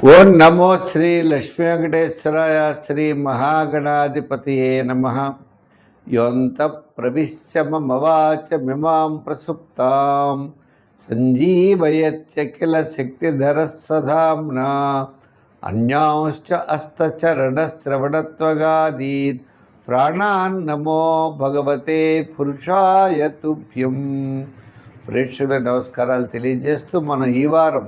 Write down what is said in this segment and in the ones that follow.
ఓం నమో శ్రీ లక్ష్మీ వెంకటేశ్వరాయ శ్రీ మహాగణాధిపతియే నమః. యోంత ప్రవిశ్య మమ వాచమిమాం ప్రసుప్తాం సంజీవయత్యఖిల శక్తిధరస్వధామ్నా అన్యాంశ్చ హస్తచరణశ్రవణత్వగాదీన్ ప్రాణాన్ నమో భగవతే పురుషాయ తుభ్యం. ప్రేక్షకుల నమస్కారాలు తెలియజేస్తూ మనం ఈ వారం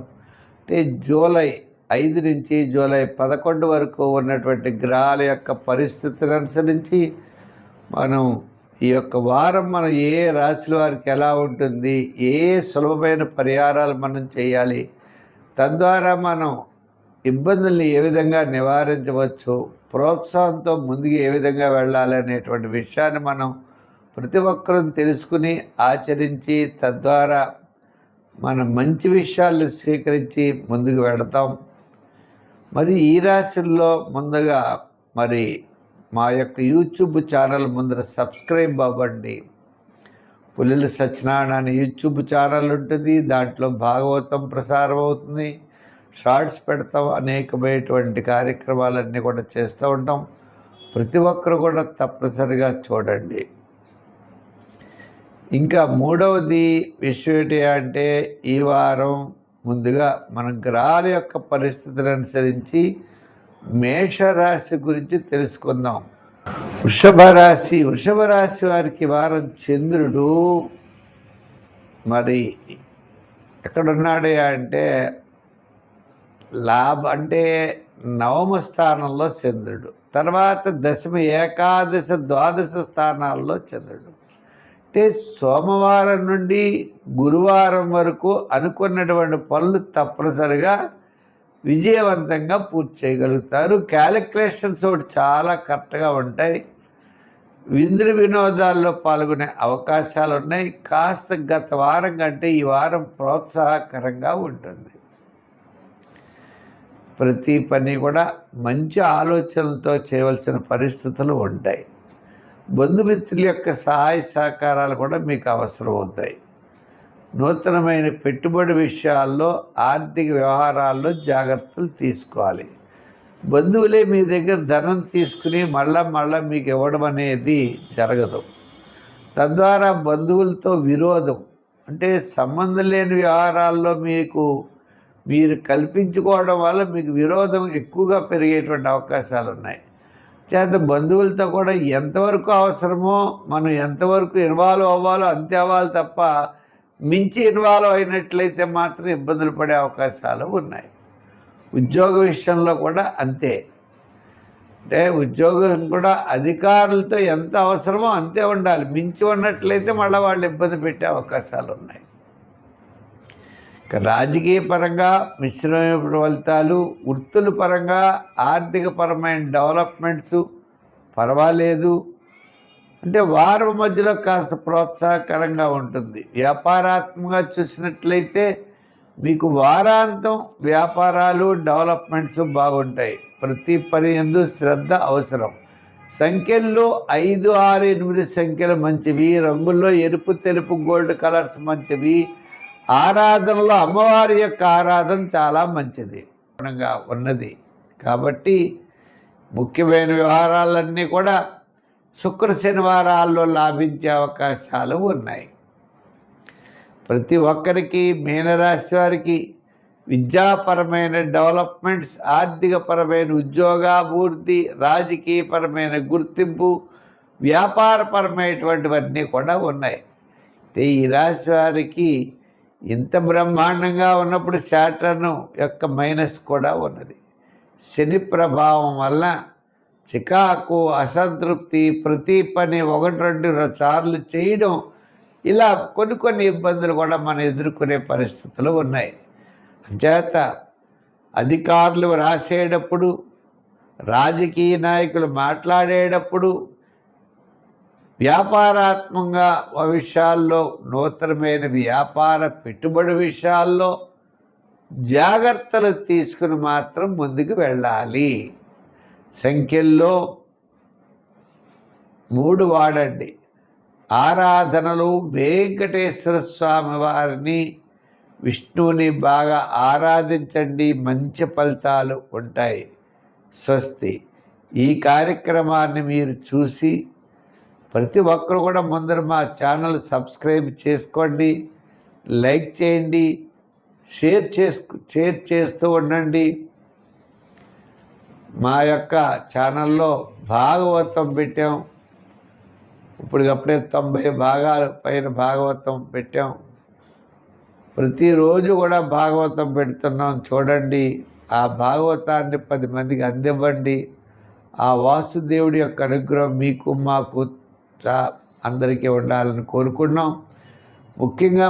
అంటే జూలై 5 నుంచి జూలై 11 వరకు ఉన్నటువంటి గ్రహాల యొక్క పరిస్థితిని అనుసరించి మనం ఈ యొక్క వారం మనం ఏ రాశుల వారికి ఎలా ఉంటుంది, ఏ సులభమైన పరిహారాలు మనం చేయాలి, తద్వారా మనం ఇబ్బందుల్ని ఏ విధంగా నివారించవచ్చు, ప్రోత్సాహంతో ముందుకు ఏ విధంగా వెళ్ళాలి అనేటువంటి విషయాన్ని మనం ప్రతి ఒక్కరూ తెలుసుకుని ఆచరించి తద్వారా మనం మంచి విషయాలను స్వీకరించి ముందుకు వెళతాం. మరి ఈ రాశుల్లో ముందుగా మరి మా యొక్క యూట్యూబ్ ఛానల్ ముందర సబ్స్క్రైబ్ అవ్వండి. పుల్లెల సత్యనారాయణ అనే యూట్యూబ్ ఛానల్ ఉంటుంది, దాంట్లో భాగవతం ప్రసారం అవుతుంది, షార్ట్స్ పెడతాం, అనేకమైనటువంటి కార్యక్రమాలన్నీ కూడా చేస్తూ ఉంటాం. ప్రతి ఒక్కరు కూడా తప్పనిసరిగా చూడండి. ఇంకా మూడవది విషయం ఏంటి అంటే, ఈ వారం ముందుగా మన గ్రహాల యొక్క పరిస్థితులను అనుసరించి మేషరాశి గురించి తెలుసుకుందాం. వృషభ రాశి వారికి వారం చంద్రుడు మరి ఎక్కడున్నాడు అంటే అంటే నవమ స్థానంలో చంద్రుడు, తర్వాత దశమ, ఏకాదశ, ద్వాదశ స్థానాల్లో చంద్రుడు. అంటే సోమవారం నుండి గురువారం వరకు అనుకున్నటువంటి పనులు తప్పనిసరిగా విజయవంతంగా పూర్తి చేయగలుగుతారు. క్యాలిక్యులేషన్స్ ఒకటి చాలా కరెక్ట్గా ఉంటాయి. విందులు వినోదాల్లో పాల్గొనే అవకాశాలు ఉన్నాయి. కాస్త గత వారం కంటే ఈ వారం ప్రోత్సాహకరంగా ఉంటుంది. ప్రతి పని కూడా మంచి ఆలోచనలతో చేయవలసిన పరిస్థితులు ఉంటాయి. బంధుమిత్రుల యొక్క సహాయ సహకారాలు కూడా మీకు అవసరం అవుతాయి. నూతనమైన పెట్టుబడి విషయాల్లో, ఆర్థిక వ్యవహారాల్లో జాగ్రత్తలు తీసుకోవాలి. బంధువులే మీ దగ్గర ధనం తీసుకుని మళ్ళా మీకు ఇవ్వడం అనేది జరగదు. తద్వారా బంధువులతో విరోధం, అంటే సంబంధం లేని వ్యవహారాల్లో మీరు కల్పించుకోవడం వల్ల మీకు విరోధం ఎక్కువగా పెరిగేటువంటి అవకాశాలు ఉన్నాయి. చేత బంధువులతో కూడా ఎంతవరకు అవసరమో మనం ఎంతవరకు ఇన్వాల్వ్ అవ్వాలో అంతే అవ్వాలి తప్ప మించి ఇన్వాల్వ్ అయినట్లయితే మాత్రం ఇబ్బందులు పడే అవకాశాలు ఉన్నాయి. ఉద్యోగ విషయంలో కూడా అంతే. అంటే ఉద్యోగం కూడా అధికారులతో ఎంత అవసరమో అంతే ఉండాలి. మించి ఉన్నట్లయితే మళ్ళీ వాళ్ళు ఇబ్బంది పెట్టే అవకాశాలు ఉన్నాయి. రాజకీయ పరంగా మిశ్రమైన ఫలితాలు, వృత్తుల పరంగా ఆర్థికపరమైన డెవలప్మెంట్స్ పర్వాలేదు. అంటే వారం మధ్యలో కాస్త ప్రోత్సాహకరంగా ఉంటుంది. వ్యాపారాత్మకంగా చూసినట్లయితే మీకు వారాంతం వ్యాపారాలు, డెవలప్మెంట్స్ బాగుంటాయి. ప్రతి పని యందు శ్రద్ధ అవసరం. సంఖ్యల్లో 5, 6, 8 సంఖ్యలు మంచివి. రంగుల్లో ఎరుపు, తెలుపు, గోల్డ్ కలర్స్ మంచివి. ఆరాధనలో అమ్మవారి యొక్క ఆరాధన చాలా మంచిది ఉన్నది. కాబట్టి ముఖ్యమైన వ్యవహారాలన్నీ కూడా శుక్ర శనివారాల్లో లాభించే అవకాశాలు ఉన్నాయి. ప్రతి ఒక్కరికి, మీనరాశి వారికి విద్యాపరమైన డెవలప్మెంట్స్, ఆర్థికపరమైన ఉద్యోగాభివృద్ధి, రాజకీయపరమైన గుర్తింపు, వ్యాపారపరమైనటువంటివన్నీ కూడా ఉన్నాయి. ఈ రాశి వారికి ఇంత బ్రహ్మాండంగా ఉన్నప్పుడు శాటర్న్ యొక్క మైనస్ కూడా ఉన్నది. శని ప్రభావం వల్ల చికాకు, అసంతృప్తి, ప్రతి పని 1-2 సార్లు చేయడం, ఇలా కొన్ని ఇబ్బందులు కూడా మనం ఎదుర్కొనే పరిస్థితులు ఉన్నాయి. అంచేత అధికారులు రాసేటప్పుడు, రాజకీయ నాయకులు మాట్లాడేటప్పుడు, వ్యాపారాత్మకంగా విషయాల్లో, నూతనమైన వ్యాపార పెట్టుబడి విషయాల్లో జాగ్రత్తలు తీసుకుని మాత్రం ముందుకు వెళ్ళాలి. సంఖ్యల్లో 3 వాడండి. ఆరాధనలు వెంకటేశ్వర స్వామి వారిని విష్ణువుని బాగా ఆరాధించండి, మంచి ఫలితాలు ఉంటాయి. స్వస్తి. ఈ కార్యక్రమాన్ని మీరు చూసి ప్రతి ఒక్కరు కూడా ముందర మా ఛానల్ సబ్స్క్రైబ్ చేసుకోండి, లైక్ చేయండి, షేర్ చేస్తూ ఉండండి. మా యొక్క ఛానల్లో భాగవతం పెట్టాం. ఇప్పటికప్పుడే 90 భాగాల పైన భాగవతం పెట్టాం. ప్రతిరోజు కూడా భాగవతం పెడుతున్నాం, చూడండి. ఆ భాగవతాన్ని 10 మందికి అందివ్వండి. ఆ వాసుదేవుడి యొక్క అనుగ్రహం మీకు మాకు అందరికీ ఉండాలని కోరుకున్నాం. ముఖ్యంగా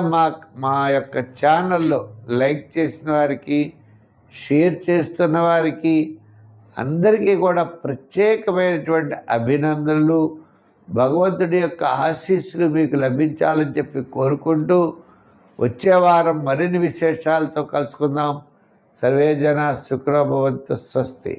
మా యొక్క ఛానల్లో లైక్ చేసిన వారికి, షేర్ చేస్తున్న వారికి అందరికీ కూడా ప్రత్యేకమైనటువంటి అభినందనలు. భగవంతుడి యొక్క ఆశీస్సులు మీకు లభించాలని చెప్పి కోరుకుంటూ వచ్చే వారం మరిన్ని విశేషాలతో కలుసుకుందాం. సర్వే జన సుఖినో భవంతు. స్వస్తి.